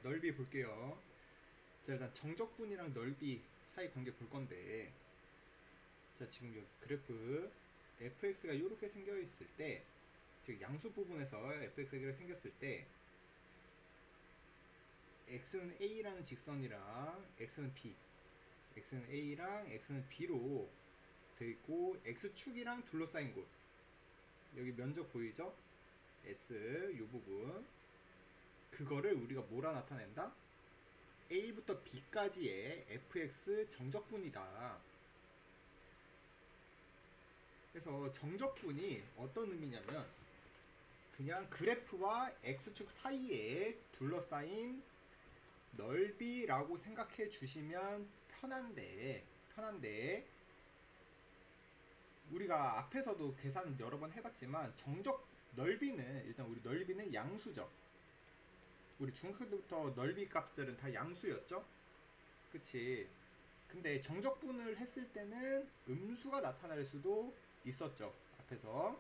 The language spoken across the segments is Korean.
넓이 볼게요. 자, 일단 정적분이랑 넓이 사이 관계 볼 건데, 자, 지금 여기 그래프 fx가 이렇게 생겨 있을 때, 즉 양수 부분에서 fx가 생겼을 때, x는 a라는 직선이랑 x는 b, x는 a랑 x는 b로 되어 있고, x축이랑 둘러싸인 곳, 여기 면적 보이죠? s 이 부분, 그거를 우리가 뭐라 나타낸다? a부터 b까지의 fx 정적분이다. 그래서 정적분이 어떤 의미냐면 그냥 그래프와 x축 사이에 둘러싸인 넓이라고 생각해 주시면 편한데 우리가 앞에서도 계산 여러 번 해봤지만 정적 넓이는 일단 우리 넓이는 양수죠. 우리 중학교 때부터 넓이 값들은 다 양수였죠. 그치? 근데 정적분을 했을 때는 음수가 나타날 수도 있었죠. 앞에서.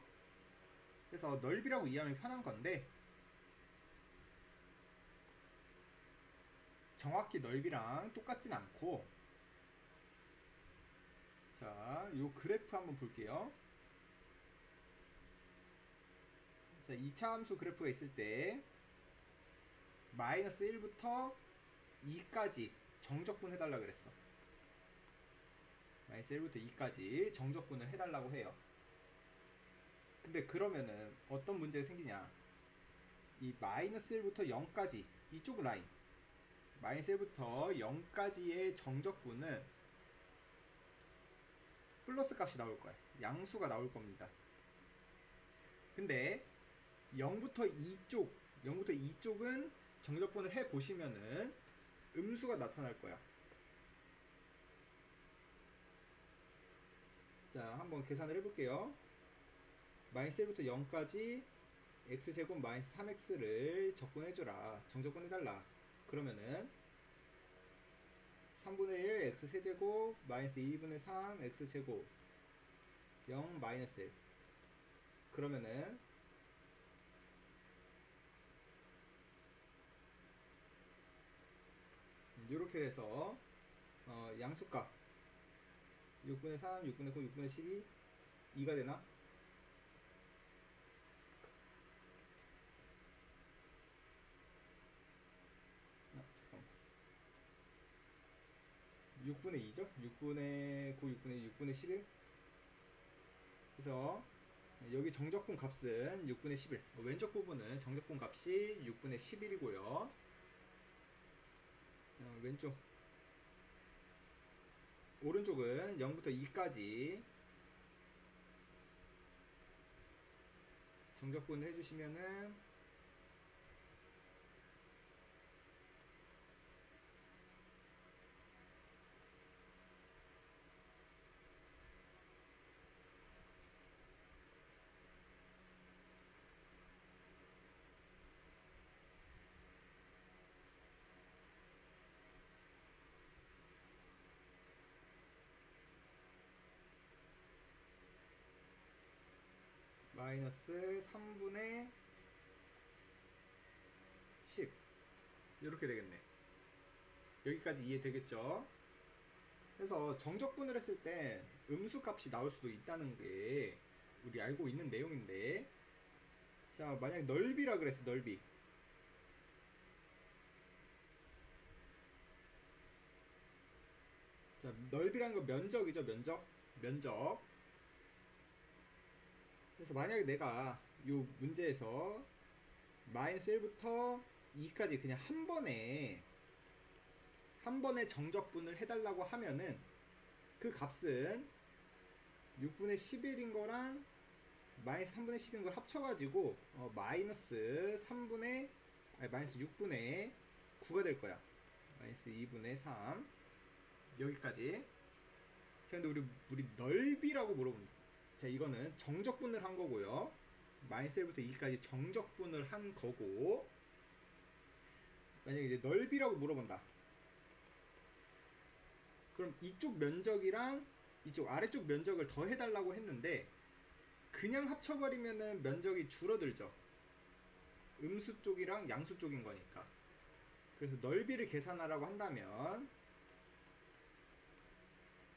그래서 넓이라고 이해하면 편한 건데 정확히 넓이랑 똑같진 않고, 자, 요 그래프 한번 볼게요. 자, 2차 함수 그래프가 있을 때 마이너스 1부터 2까지 정적분 해달라 그랬어. 마이너스 1부터 2까지 정적분을 해달라고 해요. 근데 그러면은 어떤 문제가 생기냐, 이 마이너스 1부터 0까지 이쪽 라인, 마이너스 1부터 0까지의 정적분은 플러스 값이 나올 거야. 양수가 나올 겁니다. 근데 0부터 2쪽, 0부터 2쪽은 정적분을 해 보시면은 음수가 나타날 거야. 자, 한번 계산을 해볼게요. 마이너스 1부터 0까지 x제곱 마이너스 3x를 적분해줘라. 정적분해달라. 그러면은 3분의 1 x세제곱 마이너스 2분의 3 x제곱 0 마이너스 1. 그러면은 이렇게 해서 양수값 6분의 3, 6분의 9, 6분의 12 2가 되나? 잠깐만. 6분의 2죠? 6분의 9, 6분의 11. 그래서 여기 정적분 값은 6분의 11. 왼쪽 부분은 정적분 값이 6분의 11이고요. 왼쪽 오른쪽은 0부터 2까지 정적분을 해주시면은 마이너스 3분의 10 이렇게 되겠네. 여기까지 이해되겠죠? 그래서 정적분을 했을 때 음수 값이 나올 수도 있다는 게 우리 알고 있는 내용인데, 자, 만약 넓이라 그랬어. 넓이. 자, 넓이라는 건 면적이죠. 면적. 그래서 만약에 내가 이 문제에서 마이너스 1부터 2까지 그냥 한 번에 정적분을 해달라고 하면은 그 값은 6분의 11인 거랑 마이너스 3분의 10인 걸 합쳐가지고 마이너스 6분의 9가 될 거야. 마이너스 2분의 3 여기까지. 자, 근데 우리 넓이라고 물어봅니다. 자, 이거는 정적분을 한 거고요. 마이너스 1부터 2까지 정적분을 한 거고, 만약에 이제 넓이라고 물어본다. 그럼 이쪽 면적이랑 이쪽 아래쪽 면적을 더 해달라고 했는데 그냥 합쳐버리면은 면적이 줄어들죠. 음수 쪽이랑 양수 쪽인 거니까. 그래서 넓이를 계산하라고 한다면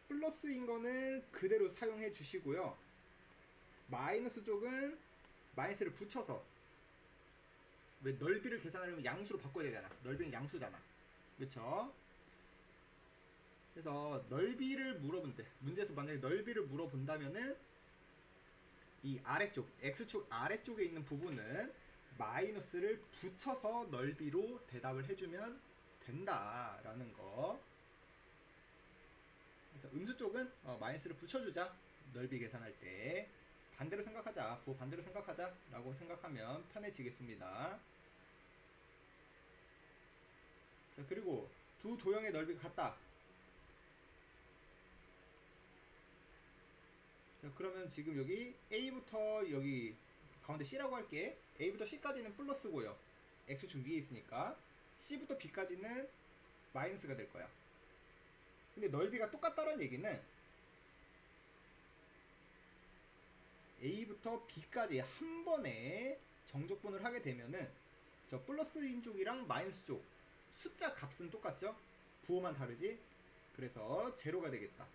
플러스인 거는 그대로 사용해 주시고요. 마이너스 쪽은 마이너스를 붙여서, 왜 넓이를 계산하려면 양수로 바꿔야 되잖아. 넓이는 양수잖아. 그쵸? 그래서 넓이를 물어본대. 문제에서 만약에 넓이를 물어본다면은 이 아래쪽, x축 아래쪽에 있는 부분은 마이너스를 붙여서 넓이로 대답을 해주면 된다라는 거. 그래서 음수 쪽은 마이너스를 붙여주자. 넓이 계산할 때 반대로 생각하자. 부호 반대로 생각하자 라고 생각하면 편해지겠습니다. 자, 그리고 두 도형의 넓이가 같다. 자, 그러면 지금 여기 A부터 여기 가운데 C라고 할게. A부터 C까지는 플러스고요. X축 위에 있으니까 C부터 B까지는 마이너스가 될 거야. 근데 넓이가 똑같다는 얘기는 A부터 B까지 한 번에 정적분을 하게 되면은 저 플러스인 쪽이랑 마이너스 쪽 숫자 값은 똑같죠? 부호만 다르지? 그래서 제로가 되겠다.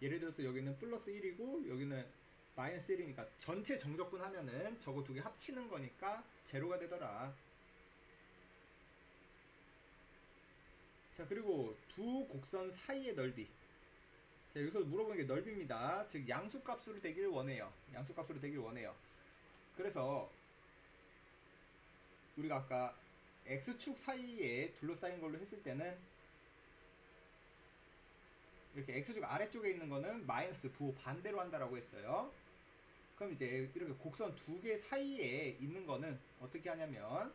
예를 들어서 여기는 플러스 1이고 여기는 마이너스 1이니까 전체 정적분 하면은 저거 두 개 합치는 거니까 제로가 되더라. 자, 그리고 두 곡선 사이의 넓이. 자, 여기서 물어보는 게 넓이입니다. 즉 양수값으로 되기를 원해요. 양수값으로 되기를 원해요. 그래서 우리가 아까 x축 사이에 둘러싸인 걸로 했을 때는 이렇게 x축 아래쪽에 있는 거는 마이너스 부호 반대로 한다라고 했어요. 그럼 이제 이렇게 곡선 두 개 사이에 있는 거는 어떻게 하냐면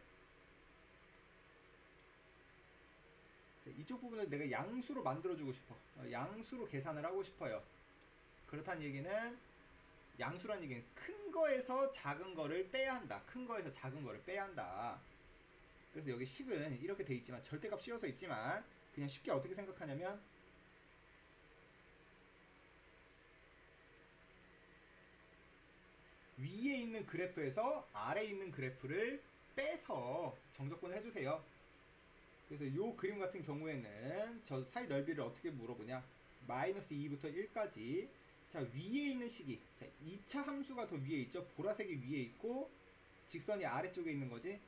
이쪽 부분을 내가 양수로 만들어주고 싶어. 양수로 계산을 하고 싶어요. 그렇다는 얘기는 양수란 얘기는 큰 거에서 작은 거를 빼야 한다. 큰 거에서 작은 거를 빼야 한다. 그래서 여기 식은 이렇게 돼 있지만 절대값 씌워서 있지만 그냥 쉽게 어떻게 생각하냐면 위에 있는 그래프에서 아래에 있는 그래프를 빼서 정적분을 해주세요. 그래서 이 그림 같은 경우에는 저 사이 넓이를 어떻게 물어보냐. 마이너스 2부터 1까지. 자, 위에 있는 식이, 자, 2차 함수가 더 위에 있죠. 보라색이 위에 있고 직선이 아래쪽에 있는 거지.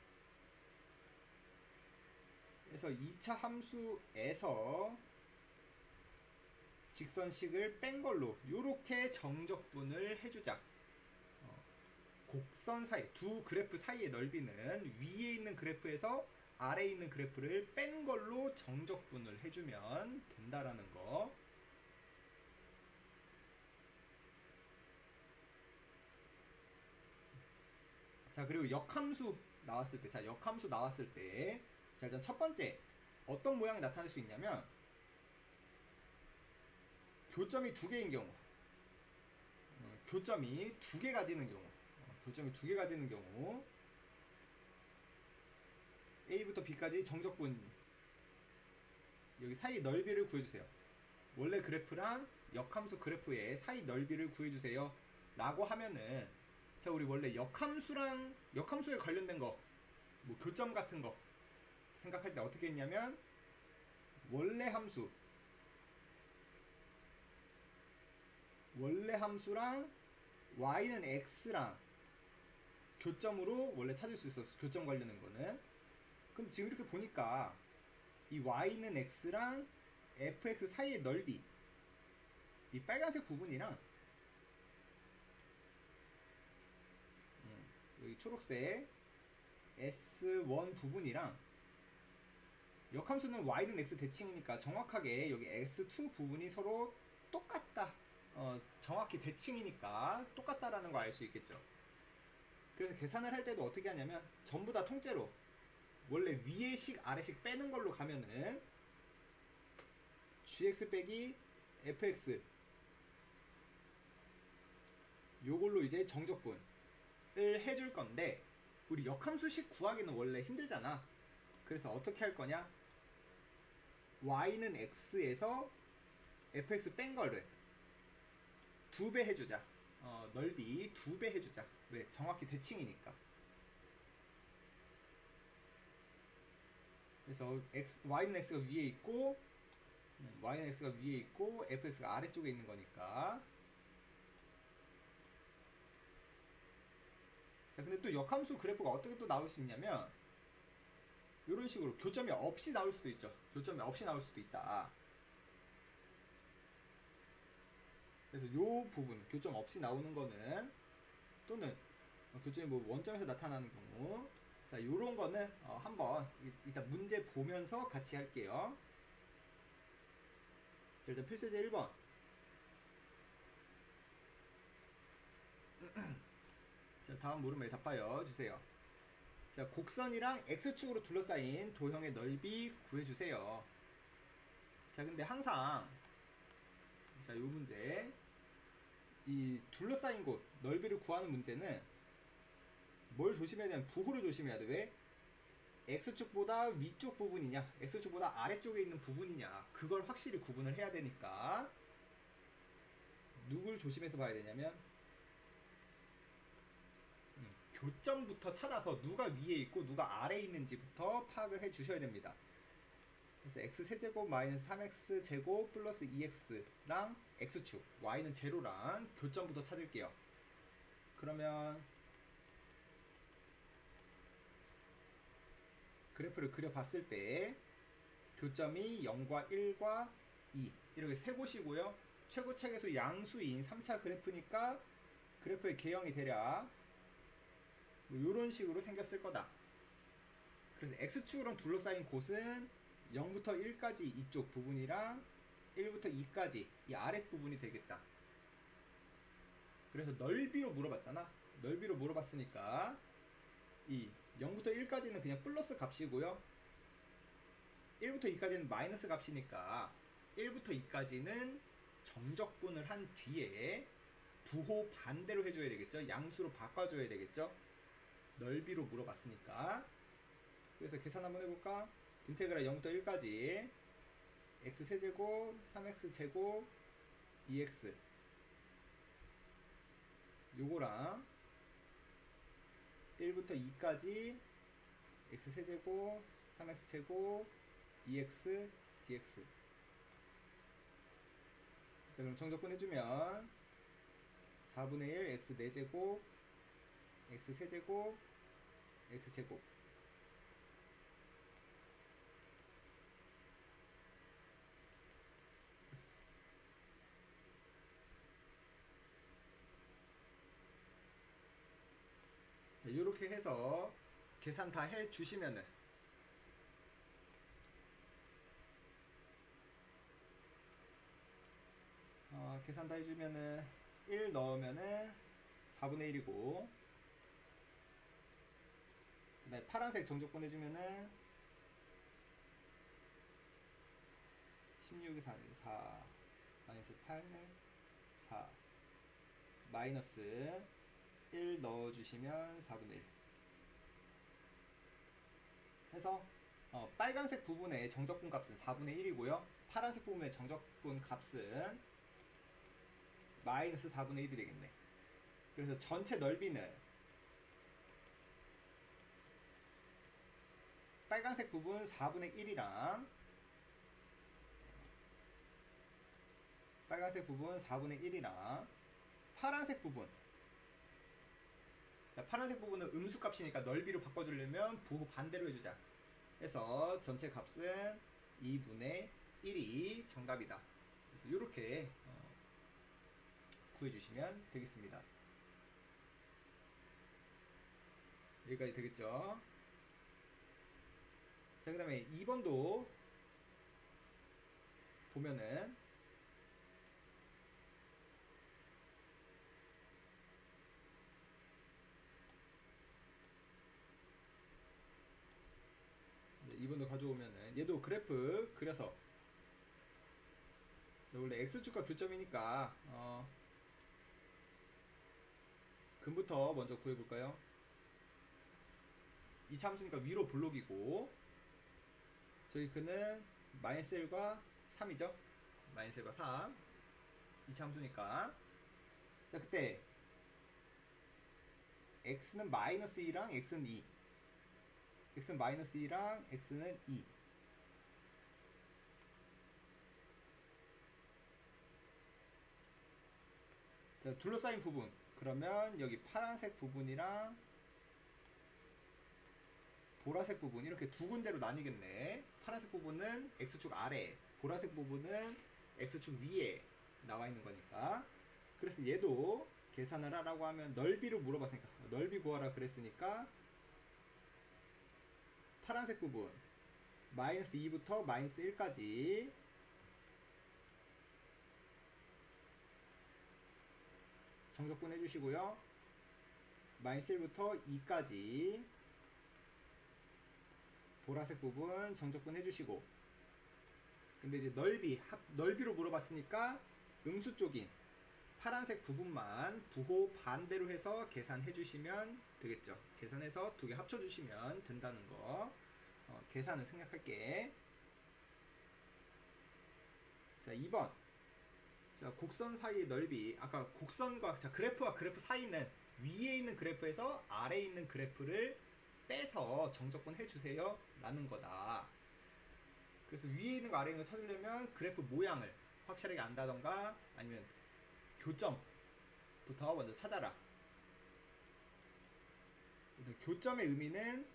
그래서 2차 함수에서 직선식을 뺀 걸로 요렇게 정적분을 해주자. 곡선 사이, 두 그래프 사이의 넓이는 위에 있는 그래프에서 아래에 있는 그래프를 뺀 걸로 정적분을 해주면 된다라는 거. 자, 그리고 역함수 나왔을 때, 자, 역함수 나왔을 때, 자, 일단 첫 번째 어떤 모양이 나타날 수 있냐면 교점이 두 개인 경우, 교점이 두 개 가지는 경우, 교점이 두 개 가지는 경우, A부터 B까지 정적분 여기 사이 넓이를 구해주세요. 원래 그래프랑 역함수 그래프의 사이 넓이를 구해주세요 라고 하면은, 자, 우리 원래 역함수랑 역함수에 관련된 거, 뭐 교점 같은 거 생각할 때 어떻게 했냐면 원래 함수랑 y는 x랑 교점으로 원래 찾을 수 있었어. 교점 관련된 거는. 근데 지금 이렇게 보니까 이 y는 x랑 fx 사이의 넓이, 이 빨간색 부분이랑 여기 초록색 S1 부분이랑 역함수는 y는 x 대칭이니까 정확하게 여기 S2 부분이 서로 똑같다. 정확히 대칭이니까 똑같다라는 거 알 수 있겠죠. 그래서 계산을 할 때도 어떻게 하냐면 전부 다 통째로 원래 위에식 아래식 빼는 걸로 가면은 gx 빼기 fx 요걸로 이제 정적분을 해줄 건데, 우리 역함수식 구하기는 원래 힘들잖아. 그래서 어떻게 할 거냐, y는 x에서 fx 뺀 거를 2배 해주자. 넓이 2배 해주자. 왜? 정확히 대칭이니까. 그래서 y는 x가 위에 있고 y는 x가 위에 있고 fx가 아래쪽에 있는 거니까. 자, 근데 또 역함수 그래프가 어떻게 또 나올 수 있냐면 이런 식으로 교점이 없이 나올 수도 있죠. 교점이 없이 나올 수도 있다. 그래서 요 부분 교점 없이 나오는 거는, 또는 교점이 뭐 원점에서 나타나는 경우, 자, 요런 거는 한번 일단 문제 보면서 같이 할게요. 자, 일단 필수제 1번. 자, 다음 물음에 답하여 주세요. 자, 곡선이랑 x축으로 둘러싸인 도형의 넓이 구해주세요. 자, 근데 항상 자, 요 문제, 이 둘러싸인 곳 넓이를 구하는 문제는 뭘 조심해야 되냐면 부호를 조심해야 돼. 왜? x축보다 위쪽 부분이냐 x축보다 아래쪽에 있는 부분이냐, 그걸 확실히 구분을 해야 되니까 누굴 조심해서 봐야 되냐면 교점부터 찾아서 누가 위에 있고 누가 아래에 있는지부터 파악을 해 주셔야 됩니다. 그래서 x세제곱 마이너스 3x제곱 플러스 2x랑 x축, y는 제로랑 교점부터 찾을게요. 그러면 그래프를 그려봤을 때 교점이 0과 1과 2 이렇게 세 곳이고요. 최고책에서 양수인 3차 그래프니까 그래프의 개형이 대략 뭐 이런 식으로 생겼을 거다. 그래서 x축으로 둘러싸인 곳은 0부터 1까지 이쪽 부분이랑 1부터 2까지 이 아랫 부분이 되겠다. 그래서 넓이로 물어봤잖아. 넓이로 물어봤으니까 이 0부터 1까지는 그냥 플러스 값이고요. 1부터 2까지는 마이너스 값이니까 1부터 2까지는 정적분을 한 뒤에 부호 반대로 해줘야 되겠죠. 양수로 바꿔줘야 되겠죠. 넓이로 물어봤으니까. 그래서 계산 한번 해볼까? 인테그랄 0부터 1까지 x세제곱 3x제곱 2x 요거랑 1부터 2까지 x세제곱 3x제곱 2x dx. 자, 그럼 정적분 해주면 4분의 1 x 4제곱 x 세제곱 x제곱. 자, 이렇게 해서 계산 다 해주시면은 계산 다 해주면은 1 넣으면은 4분의 1이고, 그 다음에 파란색 정적분 해주면은 16이 4 마이너스 8 4 마이너스 1 넣어주시면 4분의 1 해서 빨간색 부분의 정적분 값은 4분의 1이고요 파란색 부분의 정적분 값은 마이너스 4분의 1이 되겠네. 그래서 전체 넓이는 빨간색 부분 4분의 1이랑 빨간색 부분 4분의 1이랑 파란색 부분, 자, 파란색 부분은 음수값이니까 넓이로 바꿔주려면 부호 반대로 해주자. 해서 전체 값은 2분의 1이 정답이다. 그래서 이렇게 구해주시면 되겠습니다. 여기까지 되겠죠? 자, 그 다음에 2번도 보면은 이번도 가져오면은 얘도 그래프 그려서 원래 x축과 교점이니까 근부터 먼저 구해볼까요? 이 참수니까 위로 블록이고 저희 근은 마이너스 1과 3이죠. 마이너스 1과 3 이 참수니까. 자, 그때 x는 마이너스 2랑 x는 2 x는 마이너스 2랑 x는 2 자, 둘러싸인 부분. 그러면 여기 파란색 부분이랑 보라색 부분 이렇게 두 군데로 나뉘겠네. 파란색 부분은 X축 아래, 보라색 부분은 X축 위에 나와 있는 거니까. 그래서 얘도 계산을 하라고 하면 넓이를 물어봤으니까 넓이 구하라 그랬으니까 파란색 부분 마이너스 2부터 마이너스 1까지 정적분 해주시고요. 마이너스 1부터 2까지 보라색 부분 정적분 해주시고, 근데 이제 넓이로 물어봤으니까 음수 쪽인 파란색 부분만 부호 반대로 해서 계산해 주시면 되겠죠. 계산해서 두 개 합쳐 주시면 된다는 거. 계산은 생략할게. 자, 2번. 자, 곡선 사이의 넓이. 아까 곡선과 그래프와 그래프 사이는 위에 있는 그래프에서 아래에 있는 그래프를 빼서 정적분 해주세요 라는 거다. 그래서 위에 있는 거 아래에 있는 거 찾으려면 그래프 모양을 확실하게 안다던가 아니면 교점부터 먼저 찾아라. 교점의 의미는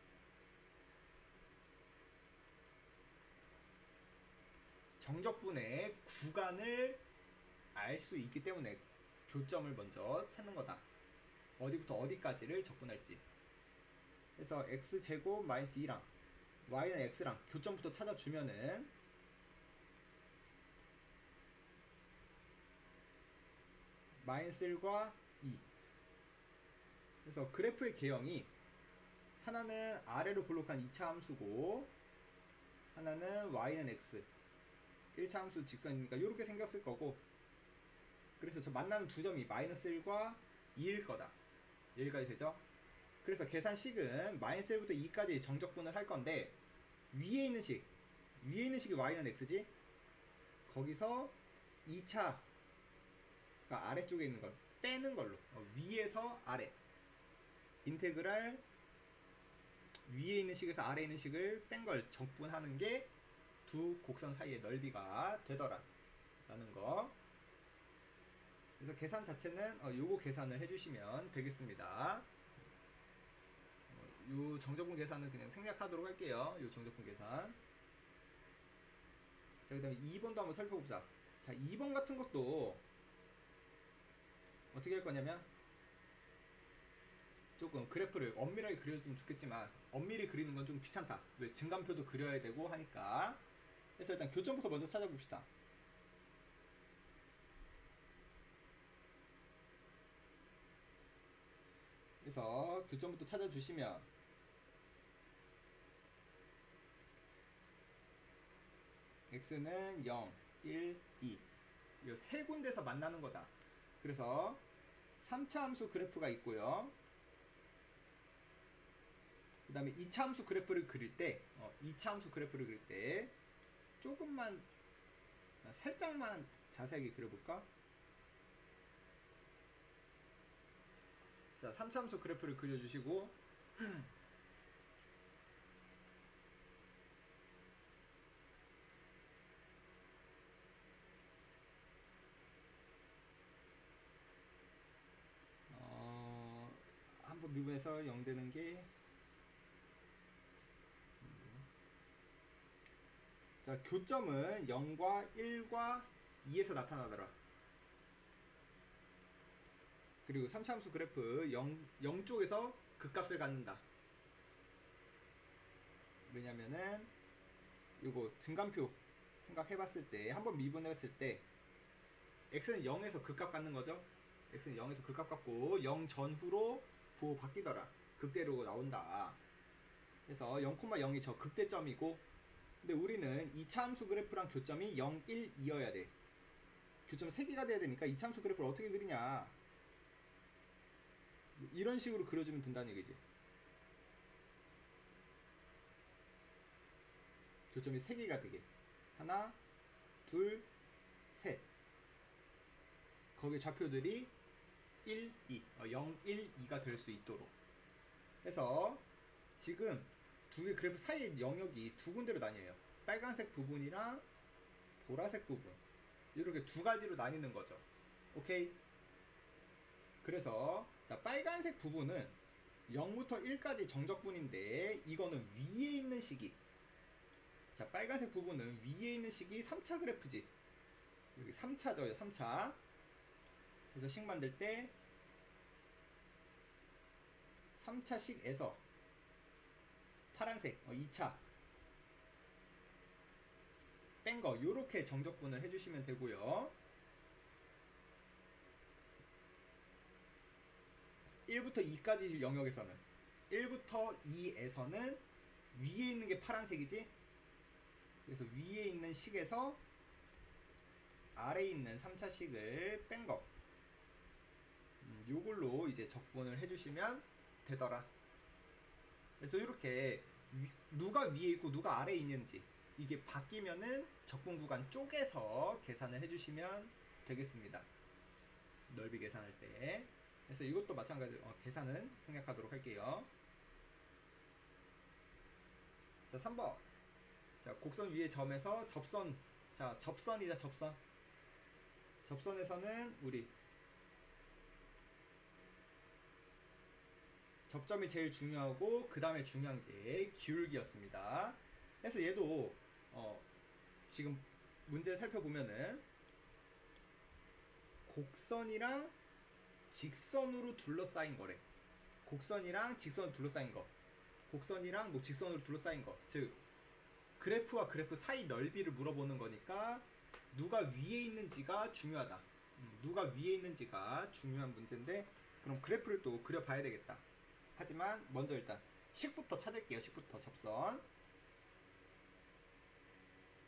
정적분의 구간을 알 수 있기 때문에 교점을 먼저 찾는 거다. 어디부터 어디까지를 적분할지. 그래서 x제곱 마이너스 2랑 y는 x랑 교점부터 찾아주면은 마이너스 1과 2. 그래서 그래프의 개형이 하나는 아래로 볼록한 2차 함수고 하나는 y는 x 1차 함수 직선이니까 이렇게 생겼을 거고, 그래서 저 만나는 두 점이 마이너스 1과 2일 거다. 여기까지 되죠? 그래서 계산식은 마이너스 1부터 2까지 정적분을 할 건데 위에 있는 식이 y는 x지? 거기서 2차 그러니까 아래쪽에 있는 걸 빼는 걸로 위에서 아래 인테그랄 위에 있는 식에서 아래에 있는 식을 뺀 걸 적분하는 게 두 곡선 사이의 넓이가 되더라 라는 거. 그래서 계산 자체는 요거 계산을 해주시면 되겠습니다. 요 정적분 계산은 그냥 생략하도록 할게요. 요 정적분 계산. 자, 그 다음에 2번도 한번 살펴보자. 자, 2번 같은 것도 어떻게 할 거냐면 조금 그래프를 엄밀하게 그려주면 좋겠지만 엄밀히 그리는 건 좀 귀찮다. 왜? 증감표도 그려야 되고 하니까. 그래서 일단 교점부터 먼저 찾아봅시다. 그래서 교점부터 찾아주시면 x는 0, 1, 2 이 세 군데서 만나는 거다. 그래서 3차 함수 그래프가 있고요. 그 다음에 2차 함수 그래프를 그릴 때 2차 함수 그래프를 그릴 때 조금만 살짝만 자세하게 그려볼까? 자, 3차 함수 그래프를 그려주시고 한번 미분해서 0 되는 게 자, 교점은 0과 1과 2에서 나타나더라. 그리고 3차 함수 그래프 0 쪽에서 극값을 갖는다. 왜냐면은 요거 증감표 생각해봤을 때 한번 미분해봤을 때 x는 0에서 극값 갖는 거죠. x는 0에서 극값 갖고 0 전후로 부호 바뀌더라. 극대로 나온다. 그래서 0,0이 저 극대점이고, 근데 우리는 2차 함수 그래프랑 교점이 0, 1, 2여야 돼. 교점 3개가 돼야 되니까 2차 함수 그래프를 어떻게 그리냐, 이런 식으로 그려주면 된다는 얘기지. 교점이 3개가 되게 하나, 둘, 셋. 거기 좌표들이 1, 2, 0, 1, 2가 될 수 있도록 해서 지금 두 개 그래프 사이의 영역이 두 군데로 나뉘어요. 빨간색 부분이랑 보라색 부분, 이렇게 두 가지로 나뉘는 거죠. 오케이? 그래서 자, 빨간색 부분은 0부터 1까지 정적분인데 이거는 위에 있는 식이, 자, 빨간색 부분은 위에 있는 식이 3차 그래프지. 여기 3차죠. 3차. 그래서 식 만들 때 3차식에서 파란색 2차 뺀 거 요렇게 정적분을 해주시면 되고요. 1부터 2까지 영역에서는 1부터 2에서는 위에 있는 게 파란색이지. 그래서 위에 있는 식에서 아래에 있는 3차식을 뺀 거, 요걸로 이제 적분을 해주시면 되더라. 그래서 이렇게 누가 위에 있고 누가 아래에 있는지 이게 바뀌면은 적분 구간 쪼개서 계산을 해주시면 되겠습니다. 넓이 계산할 때. 그래서 이것도 마찬가지로 계산은 생략하도록 할게요. 자, 3번. 자, 곡선 위의 점에서 접선. 자, 접선이자 접선. 접선에서는 우리 접점이 제일 중요하고 그 다음에 중요한 게 기울기였습니다. 그래서 얘도 지금 문제를 살펴보면은 곡선이랑 직선으로 둘러싸인 거래. 곡선이랑 직선으로 둘러싸인 거. 곡선이랑 뭐 직선으로 둘러싸인 거. 즉 그래프와 그래프 사이 넓이를 물어보는 거니까 누가 위에 있는지가 중요하다. 누가 위에 있는지가 중요한 문제인데 그럼 그래프를 또 그려봐야 되겠다. 하지만 먼저 일단 식부터 찾을게요. 식부터 접선.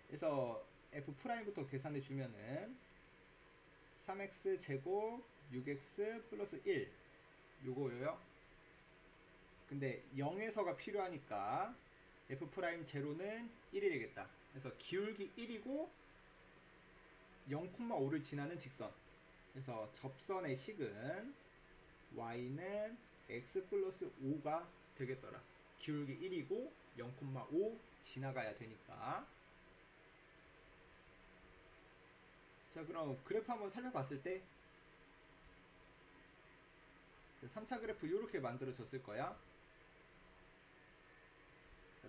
그래서 F'부터 계산해 주면은 3x 제곱 6x 플러스 1 요거예요. 근데 0에서가 필요하니까 F'0는 1이 되겠다. 그래서 기울기 1이고 0,5를 지나는 직선. 그래서 접선의 식은 y는 x 플러스 5가 되겠더라. 기울기 1이고 0,5 지나가야 되니까. 자, 그럼 그래프 한번 살펴봤을 때 3차 그래프 이렇게 만들어졌을 거야.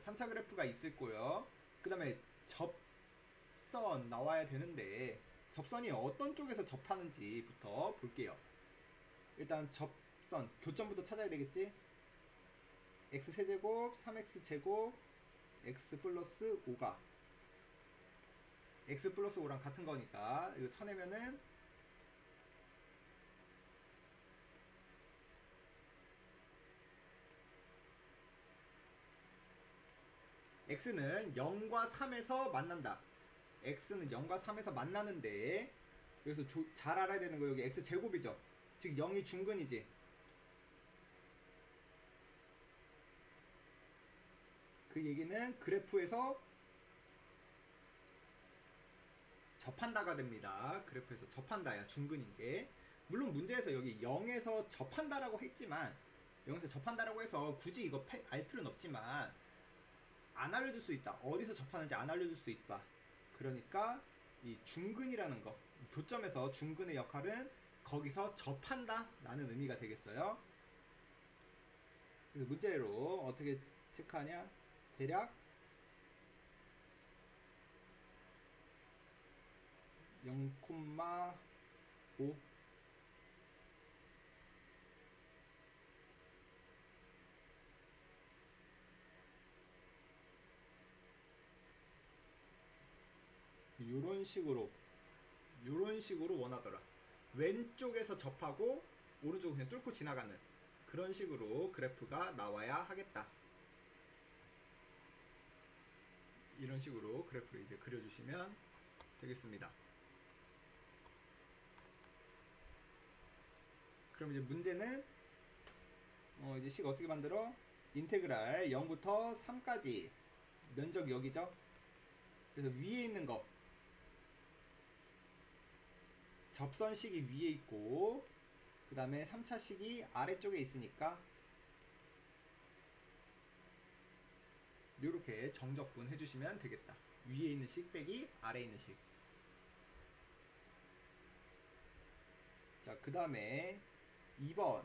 3차 그래프가 있을 거요. 그 다음에 접선 나와야 되는데 접선이 어떤 쪽에서 접하는지부터 볼게요. 일단 접선 교점부터 찾아야 되겠지. x세제곱 3x제곱 x 플러스 5가 x 플러스 5랑 같은 거니까 이거 쳐내면은 x는 0과 3에서 만난다. x는 0과 3에서 만나는데 여기서 잘 알아야 되는 거 여기 x제곱이죠. 즉 0이 중근이지. 그 얘기는 그래프에서 접한다가 됩니다. 그래프에서 접한다야 중근인 게. 물론 문제에서 여기 0에서 접한다라고 했지만 0에서 접한다라고 해서 굳이 이거 알 필요는 없지만 안 알려줄 수 있다. 어디서 접하는지 안 알려줄 수 있다. 그러니까 이 중근이라는 거, 교점에서 중근의 역할은 거기서 접한다 라는 의미가 되겠어요. 그래서 문제로 어떻게 체크하냐. 대략 0,5 요런 식으로 원하더라. 왼쪽에서 접하고 오른쪽을 그냥 뚫고 지나가는 그런 식으로 그래프가 나와야 하겠다. 이런 식으로 그래프를 이제 그려주시면 되겠습니다. 그럼 이제 문제는 이제 식 어떻게 만들어? 인테그랄 0부터 3까지 면적 여기죠? 그래서 위에 있는 거 접선식이 위에 있고 그 다음에 3차식이 아래쪽에 있으니까 이렇게 정적분 해주시면 되겠다. 위에 있는 식 빼기 아래에 있는 식. 자, 그 다음에 2번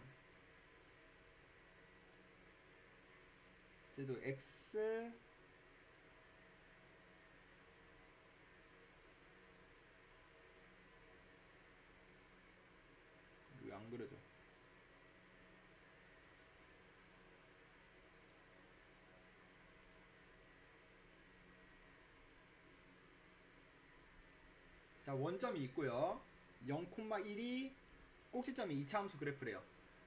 쟤도 x 왜 안 그려져? 자, 원점이 있고요. 0,1이 꼭지점이 2차 함수 그래프래요.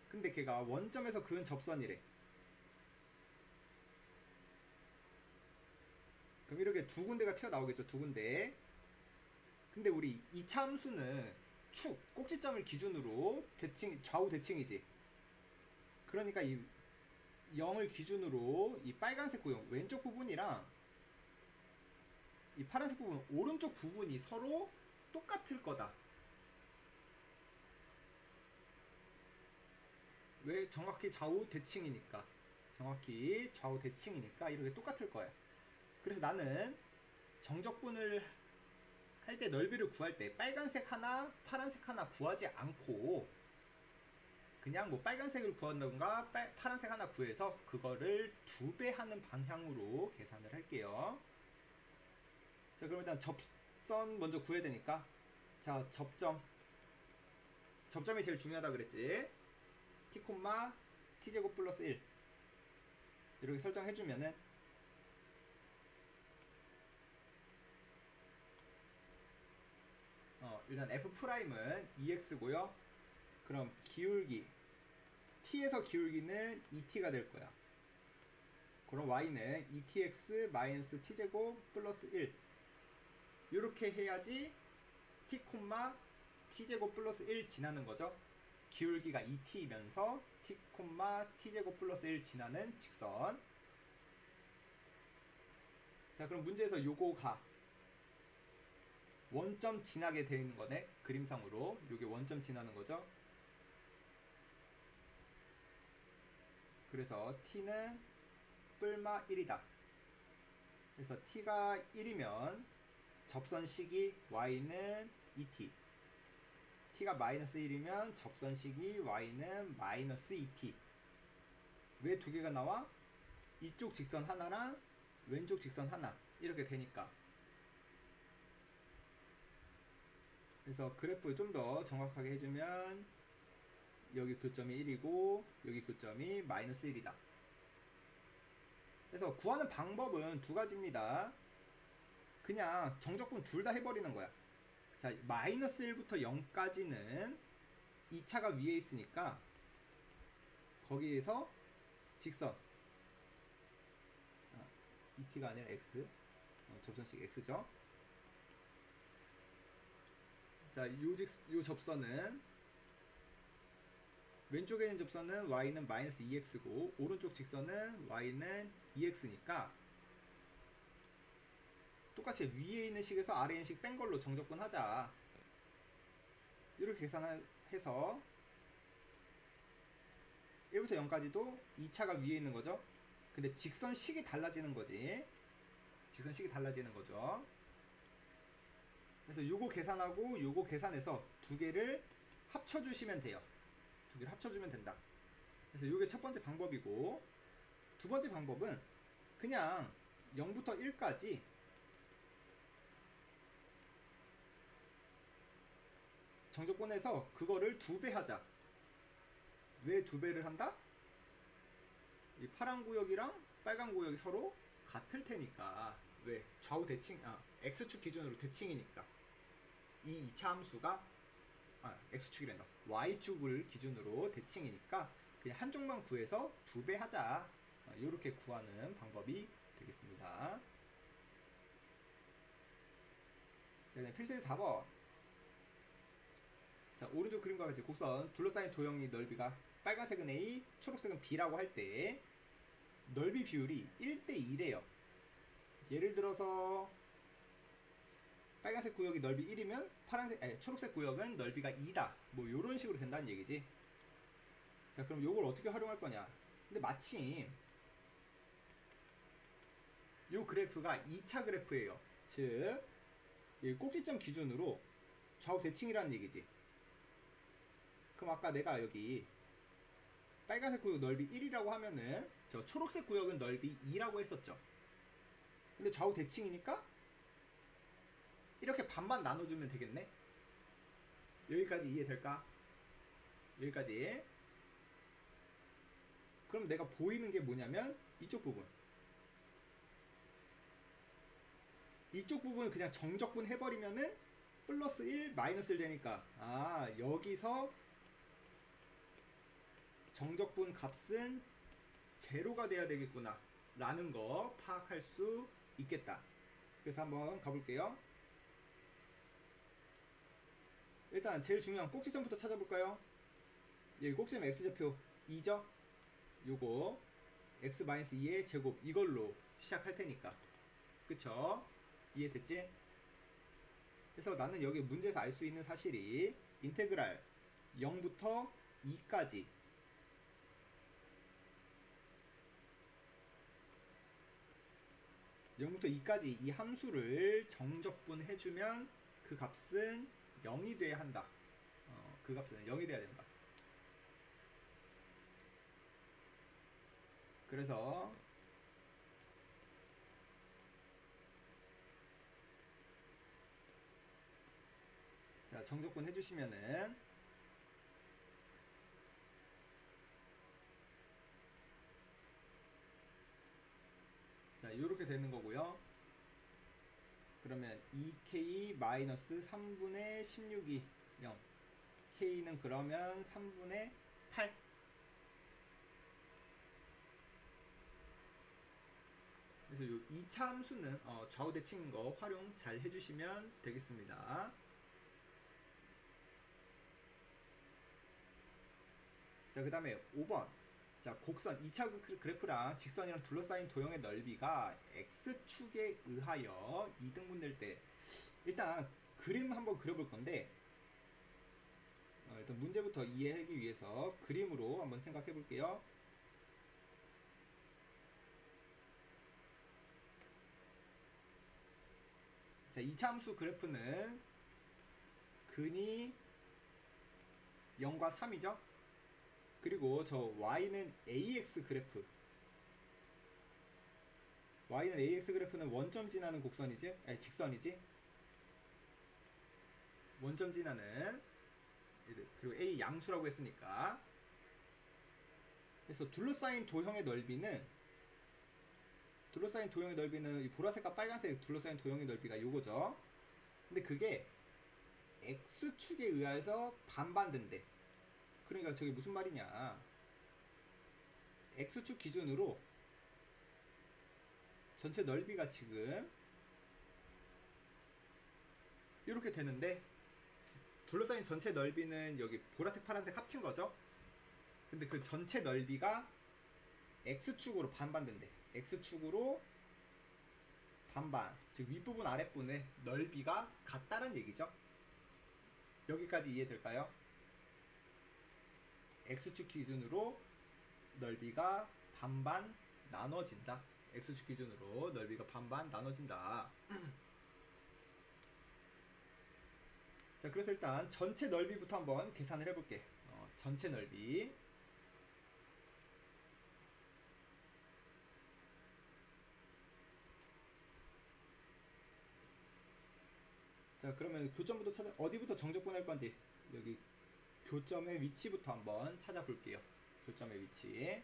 근데 걔가 원점에서 그은 접선이래. 그럼 이렇게 두 군데가 튀어나오겠죠. 두 군데. 근데 우리 2차 함수는 축, 꼭지점을 기준으로 좌우 대칭이지. 그러니까 이 0을 기준으로 이 빨간색 구역 왼쪽 부분이랑 이 파란색 부분 오른쪽 부분이 서로 똑같을 거다. 왜? 정확히 좌우 대칭이니까. 정확히 좌우 대칭이니까 이렇게 똑같을 거야. 그래서 나는 정적분을 할 때 넓이를 구할 때 빨간색 하나, 파란색 하나 구하지 않고 그냥 뭐 빨간색을 구한다던가 파란색 하나 구해서 그거를 2배 하는 방향으로 계산을 할게요. 자, 그럼 일단 접선 먼저 구해야 되니까 자, 접점이 제일 중요하다 그랬지. t, t제곱 플러스 1 이렇게 설정해주면은 일단 f'은 2x고요. 그럼 기울기 t에서 기울기는 2t가 될 거야. 그럼 y는 2tx t제곱 플러스 1 이렇게 해야지 t, t제곱 플러스 1 지나는 거죠. 기울기가 2t이면서 t, t제곱 플러스 1 지나는 직선. 자, 그럼 문제에서 요거가 원점 지나게 되어 있는 거네. 그림상으로 요게 원점 지나는 거죠. 그래서 t는 뿔마 1이다. 그래서 t가 1이면 접선식이 y는 2t, t가 마이너스 1이면 접선식이 y는 마이너스 2t. 왜 두 개가 나와? 이쪽 직선 하나랑 왼쪽 직선 하나 이렇게 되니까. 그래서 그래프 좀 더 정확하게 해주면 여기 교점이 1이고 여기 교점이 마이너스 1이다. 그래서 구하는 방법은 두 가지입니다. 그냥 정적분 둘 다 해버리는 거야. 자, 마이너스 1부터 0까지는 2차가 위에 있으니까 거기에서 직선 2t가 아니라 x, 접선식 x죠. 자, 요 접선은 왼쪽에 있는 접선은 y는 마이너스 2x고 오른쪽 직선은 y는 2x니까 똑같이 위에 있는 식에서 아래에 있는 식 뺀 걸로 정적분 하자. 이렇게 계산해서 1부터 0까지도 2차가 위에 있는 거죠. 근데 직선식이 달라지는 거지. 직선식이 달라지는 거죠. 그래서 요거 계산하고 요거 계산해서 두 개를 합쳐주시면 돼요. 두 개를 합쳐주면 된다. 그래서 요게 첫 번째 방법이고, 두 번째 방법은 그냥 0부터 1까지 정적분해서 그거를 2배 하자. 왜 2배를 한다? 이 파란 구역이랑 빨간 구역이 서로 같을 테니까. 왜? 좌우 대칭, x축 기준으로 대칭이니까. 이 2차 함수가 x축이란다. y축을 기준으로 대칭이니까 그냥 한쪽만 구해서 2배 하자. 이렇게 구하는 방법이 되겠습니다. 자, 그냥 필수 4번. 자, 오른쪽 그림과 같이 곡선 둘러싸인 도형의 넓이가 빨간색은 A, 초록색은 B라고 할 때 넓이 비율이 1대2래요. 예를 들어서 빨간색 구역이 넓이 1이면 초록색 구역은 넓이가 2다. 뭐 요런 식으로 된다는 얘기지. 자, 그럼 요걸 어떻게 활용할 거냐? 근데 마침 요 그래프가 2차 그래프예요. 즉, 이 꼭지점 기준으로 좌우 대칭이라는 얘기지. 그럼 아까 내가 여기 빨간색 구역 넓이 1이라고 하면은 저 초록색 구역은 넓이 2라고 했었죠. 근데 좌우 대칭이니까 이렇게 반반 나눠주면 되겠네. 여기까지 이해될까? 여기까지. 그럼 내가 보이는 게 뭐냐면 이쪽 부분. 이쪽 부분 그냥 정적분 해버리면은 플러스 1, 마이너스 1 되니까 여기서 정적분 값은 제로가 돼야 되겠구나 라는 거 파악할 수 있겠다. 그래서 한번 가볼게요. 일단 제일 중요한 꼭지점부터 찾아볼까요? 여기 꼭지점 x좌표 2죠? 요거 x-2의 제곱 이걸로 시작할 테니까, 그쵸? 이해됐지? 그래서 나는 여기 문제에서 알 수 있는 사실이 인테그랄 0부터 2까지 이 함수를 정적분해주면 그 값은 0이 돼야 한다. 그 값은 0이 돼야 된다. 그래서 자, 정적분 해주시면은 자, 요렇게 되는 거고요. 그러면 2k-3분의 16이 0. k는 그러면 3분의 8. 그래서 요 2차 함수는 좌우 대칭인 거 활용 잘 해주시면 되겠습니다. 자, 그 다음에 5번. 자, 곡선 2차 그래프랑 직선이랑 둘러싸인 도형의 넓이가 x축에 의하여 2등분될 때, 일단 그림 한번 그려볼 건데 일단 문제부터 이해하기 위해서 그림으로 한번 생각해 볼게요. 자, 2차 함수 그래프는 근이 0과 3이죠. 그리고 저 y는 ax 그래프, y는 ax 그래프는 원점 지나는 곡선이지? 아니, 직선이지? 원점 지나는, 그리고 a 양수라고 했으니까. 그래서 둘러싸인 도형의 넓이는 이 보라색과 빨간색 둘러싸인 도형의 넓이가 요거죠. 근데 그게 x축에 의해서 반반된대. 그러니까 저게 무슨 말이냐, x축 기준으로 전체 넓이가 지금 이렇게 되는데, 둘러싸인 전체 넓이는 여기 보라색 파란색 합친 거죠. 근데 그 전체 넓이가 x축으로 반반된대. x축으로 반반, 즉 윗부분 아랫부분의 넓이가 같다는 얘기죠. 여기까지 이해될까요? x축 기준으로 넓이가 반반 나눠진다. x축 기준으로 넓이가 반반 나눠진다. 자, 그래서 일단 전체 넓이부터 한번 계산을 해볼게. 전체 넓이. 자, 그러면 교점부터 어디부터 정적분할 건지 여기 교점의 위치부터 한번 찾아볼게요. 교점의 위치.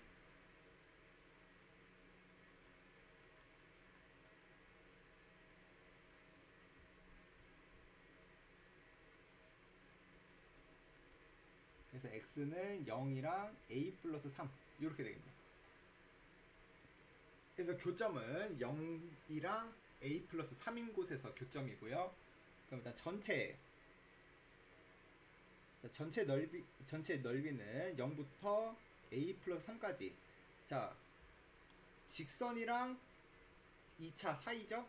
그래서 x는 0이랑 a 플러스 3 이렇게 되겠네. 그래서 교점은 0이랑 a 플러스 3인 곳에서 교점이고요. 그럼 일단 전체 넓이는 0부터 a 플러스 3까지. 자, 직선이랑 2차 사이죠?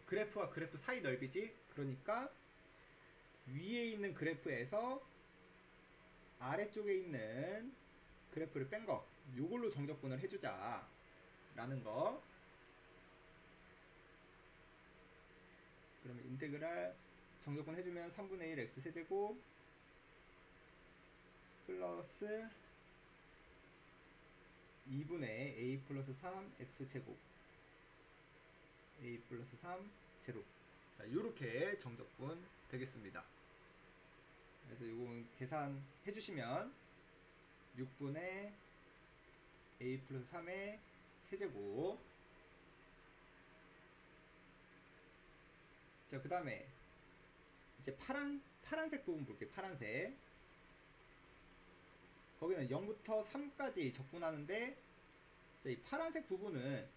그래프와 그래프 사이 넓이지? 그러니까 위에 있는 그래프에서 아래쪽에 있는 그래프를 뺀 거, 요걸로 정적분을 해주자 라는 거. 그러면 인테그랄 정적분 해주면 3분의 1 x 세제곱 플러스 2분의 a 플러스 3 x제곱 a 플러스 3 제곱. 자, 요렇게 정적분 되겠습니다. 그래서 이거 계산해 주시면 6분의 a 플러스 3의 세제곱. 자, 그 다음에 이제 파란색 부분 볼게요. 파란색. 거기는 0부터 3까지 적분하는데, 자, 이 파란색 부분은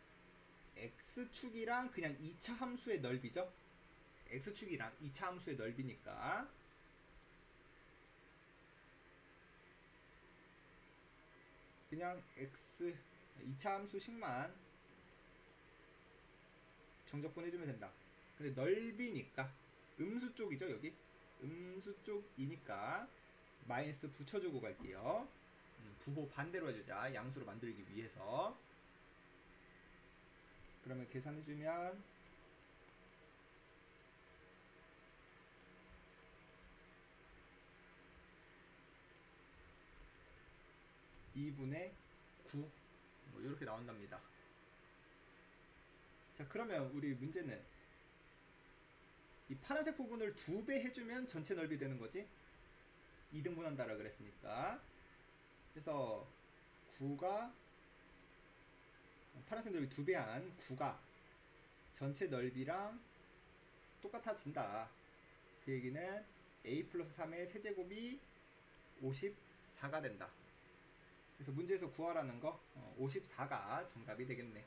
x축이랑 그냥 2차 함수의 넓이죠. x축이랑 2차 함수의 넓이니까 그냥 x 2차 함수식만 정적분 해주면 된다. 근데 넓이니까 음수 쪽이죠. 여기 음수 쪽이니까 마이너스 붙여주고 갈게요. 부호 반대로 해주자. 양수로 만들기 위해서. 그러면 계산해주면 2분의 9 뭐 이렇게 나온답니다. 자, 그러면 우리 문제는 이 파란색 부분을 2배 해주면 전체 넓이 되는 거지. 2등분한다라 그랬으니까. 그래서 9가 파란색 넓이 2배한 9가 전체 넓이랑 똑같아진다. 그 얘기는 a 플러스 3의 세제곱이 54가 된다. 그래서 문제에서 구하라는 거 54가 정답이 되겠네.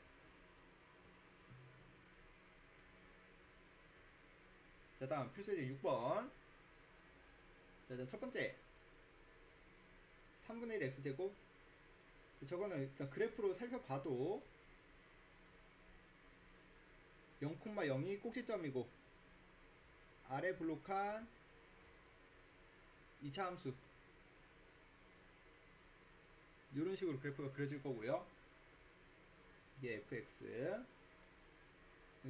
자, 다음 필수제 6번. 자, 첫 번째 3분의 1 x제곱. 저거는 일단 그래프로 살펴봐도 0,0이 꼭지점이고 아래 블록한 2차 함수 이런 식으로 그래프가 그려질 거고요. 이게 fx.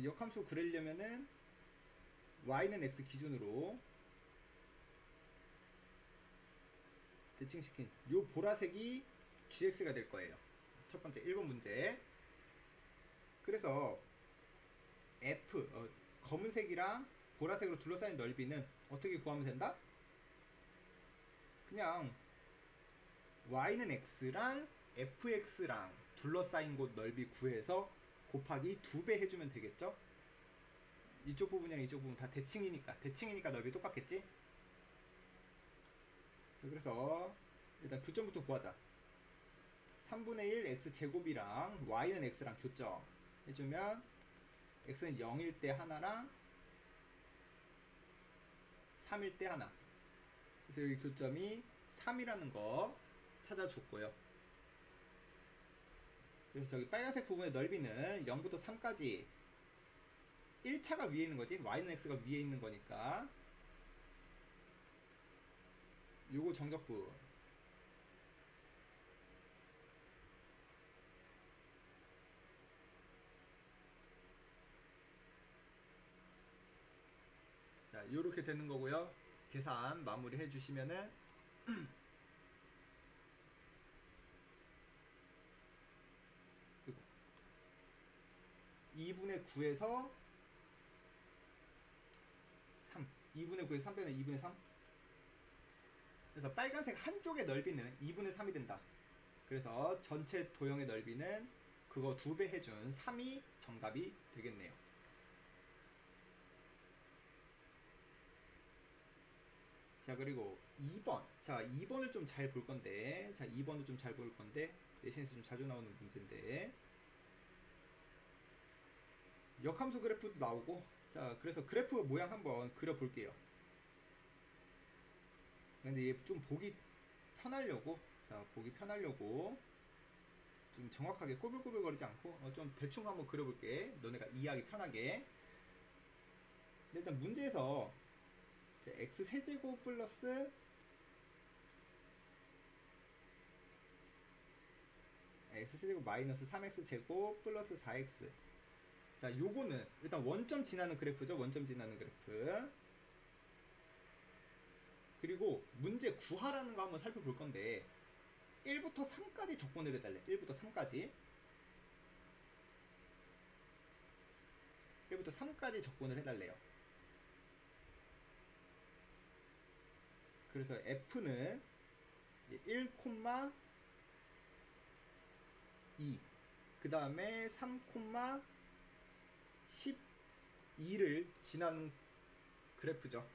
역함수 그리려면은 y는 x 기준으로 대칭시킨 요 보라색이 gx가 될 거예요. 첫 번째 1번 문제. 그래서 f 검은색이랑 보라색으로 둘러싸인 넓이는 어떻게 구하면 된다? 그냥 y는 x랑 fx랑 둘러싸인 곳 넓이 구해서 곱하기 2배 해주면 되겠죠? 이쪽 부분이랑 이쪽 부분 다 대칭이니까 넓이 똑같겠지? 자, 그래서 일단 교점부터 구하자. 3분의 1 x제곱이랑 y는 x랑 교점 해주면 x는 0일 때 하나랑 3일 때 하나. 그래서 여기 교점이 3이라는 거 찾아줬고요. 그래서 저기 빨간색 부분의 넓이는 0부터 3까지 1차가 위에 있는 거지. y는 x가 위에 있는 거니까 요거 정적분. 자, 요렇게 되는 거고요. 계산 마무리 해주시면은 2분의 9에서 3. 2분의 9에서 3 빼면 2분의 3. 그래서 빨간색 한쪽의 넓이는 2분의 3이 된다. 그래서 전체 도형의 넓이는 그거 2배 해준 3이 정답이 되겠네요. 자, 그리고 2번. 자, 2번을 좀 잘 볼 건데, 내신에서 좀 자주 나오는 문제인데, 역함수 그래프도 나오고. 자, 그래서 그래프 모양 한번 그려볼게요. 근데 얘 좀 보기 편하려고 좀 정확하게 꼬불꼬불거리지 않고 좀 대충 한번 그려볼게. 너네가 이해하기 편하게. 일단 문제에서 x 세제곱 플러스 x 세제곱 마이너스 3x 제곱 플러스 4x. 자, 요거는 일단 원점 지나는 그래프죠. 원점 지나는 그래프. 그리고 문제 구하라는 거 한번 살펴볼 건데, 1부터 3까지 적분을 해달래. 1부터 3까지. 1부터 3까지 적분을 해달래요. 그래서 F는 1,2 그 다음에 3,12를 지나는 그래프죠.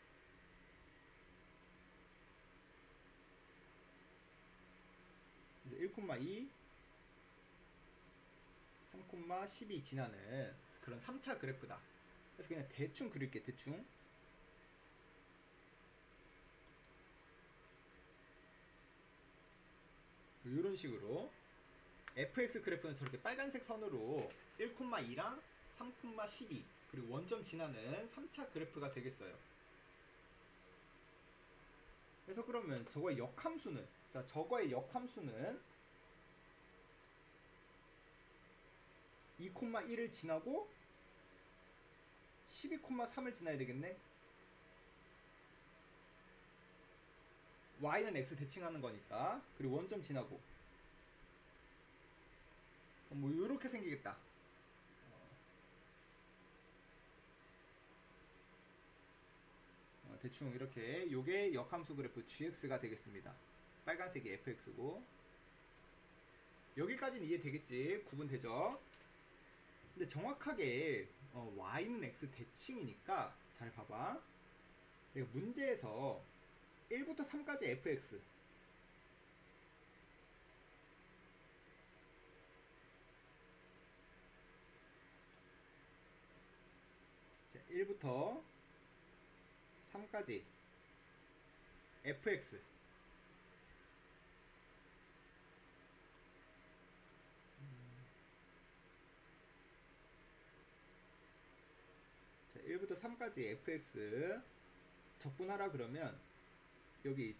1,2 3,12 지나는 그런 3차 그래프다. 그래서 그냥 대충 그릴게. 대충 이런 식으로 fx 그래프는 저렇게 빨간색 선으로 1,2랑 3,12 그리고 원점 지나는 3차 그래프가 되겠어요. 그래서 그러면 저거의 역함수는, 자, 저거의 역함수는 2,1을 지나고 12,3을 지나야 되겠네. y는 x 대칭하는 거니까. 그리고 원점 지나고 뭐 요렇게 생기겠다. 대충 이렇게 요게 역함수 그래프 gx가 되겠습니다. 빨간색이 fx고. 여기까지는 이해되겠지? 구분되죠? 근데 정확하게 y는 x 대칭이니까 잘 봐봐. 내가 문제에서 1부터 3까지 fx, 자, 1부터 3까지 fx, 자, 1부터 3까지 fx 적분하라 그러면 여기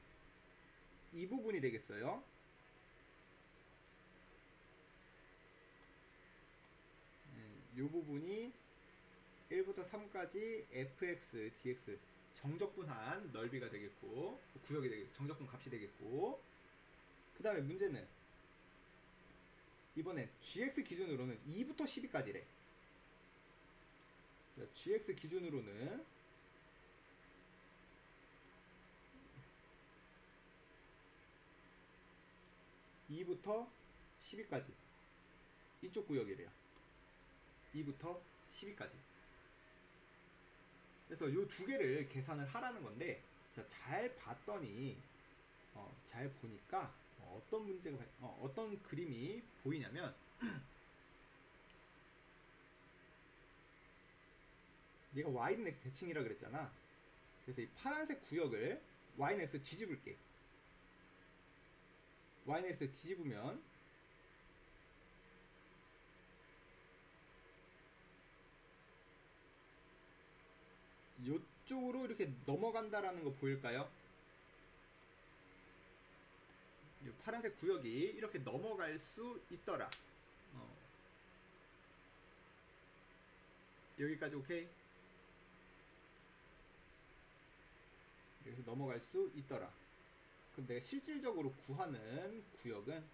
이 부분이 되겠어요. 이 부분이 1부터 3까지 fx, dx 정적분한 넓이가 되겠고, 구역이 되겠고, 정적분 값이 되겠고, 그 다음에 문제는 이번엔 gx 기준으로는 2부터 12까지래. 자, gx 기준으로는 2부터 12까지 이쪽 구역이래요. 2부터 12까지. 그래서 이 두 개를 계산을 하라는 건데, 자, 잘 봤더니 잘 보니까 어떤 문제가 어떤 그림이 보이냐면 얘가 y는 x 대칭이라 그랬잖아. 그래서 이 파란색 구역을 y는 x 뒤집을게. y는 x 뒤집으면 이쪽으로 이렇게 넘어간다라는 거 보일까요? 이 파란색 구역이 이렇게 넘어갈 수 있더라. 여기까지 오케이? 여기서 넘어갈 수 있더라. 그럼 내가 실질적으로 구하는 구역은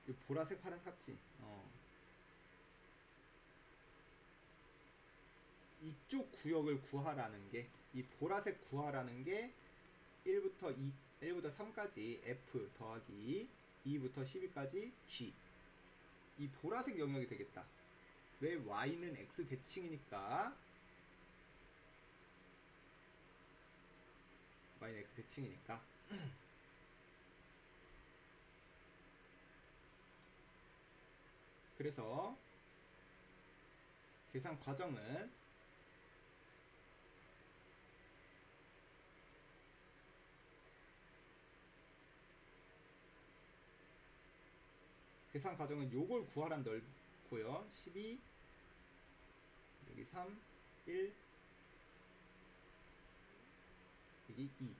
이 보라색 파란색 합친 이쪽 구역을 구하라는 게, 이 보라색 구하라는 게 1부터 3까지 f 더하기 2부터 12까지 g, 이 보라색 영역이 되겠다. 왜? y는 x 대칭이니까. y는 x 대칭이니까. 그래서 계산 과정은 요걸 구하란 넓고요. 12 여기 3 1 여기 2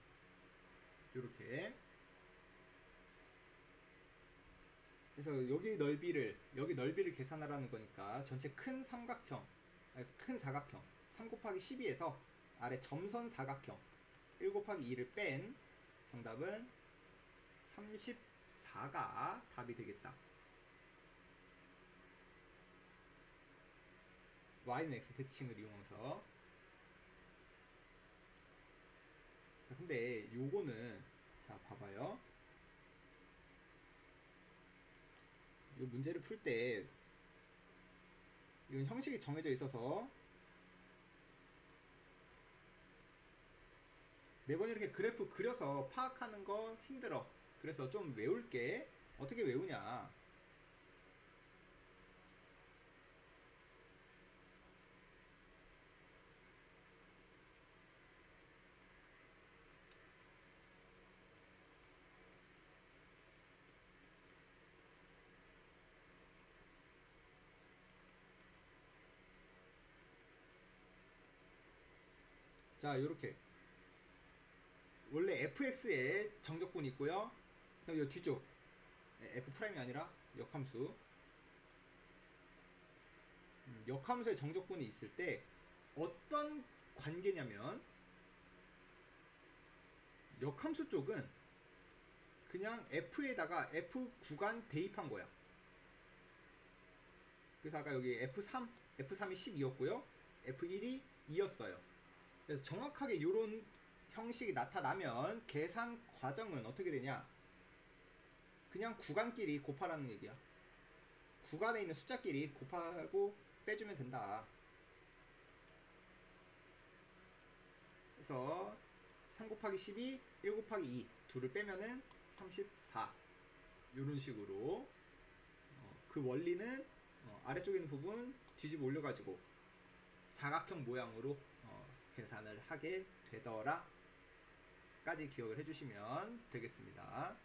요렇게. 그래서 여기 넓이를 계산하라는 거니까 전체 큰 삼각형, 큰 사각형 3 곱하기 12에서 아래 점선 사각형 1 곱하기 2를 뺀 정답은 34가 답이 되겠다. y는 x 대칭을 이용해서. 자, 근데 요거는 자 봐봐요. 이 문제를 풀 때 이건 형식이 정해져 있어서 매번 이렇게 그래프 그려서 파악하는 거 힘들어. 그래서 좀 외울게. 어떻게 외우냐? 자, 요렇게 원래 fx에 정적분이 있고요. 그다음 요 뒤쪽 f'이 아니라 역함수. 역함수에 정적분이 있을 때 어떤 관계냐면 역함수 쪽은 그냥 f에다가 f 구간 대입한 거야. 그래서 아까 여기 f3이 12였고요. f1이 2였어요. 그래서 정확하게 이런 형식이 나타나면 계산 과정은 어떻게 되냐? 그냥 구간끼리 곱하라는 얘기야. 구간에 있는 숫자끼리 곱하고 빼주면 된다. 그래서 3 곱하기 12, 1 곱하기 2 둘을 빼면은 34. 이런 식으로 그 원리는 아래쪽에 있는 부분 뒤집어 올려가지고 사각형 모양으로 계산을 하게 되더라 까지 기억을 해주시면 되겠습니다.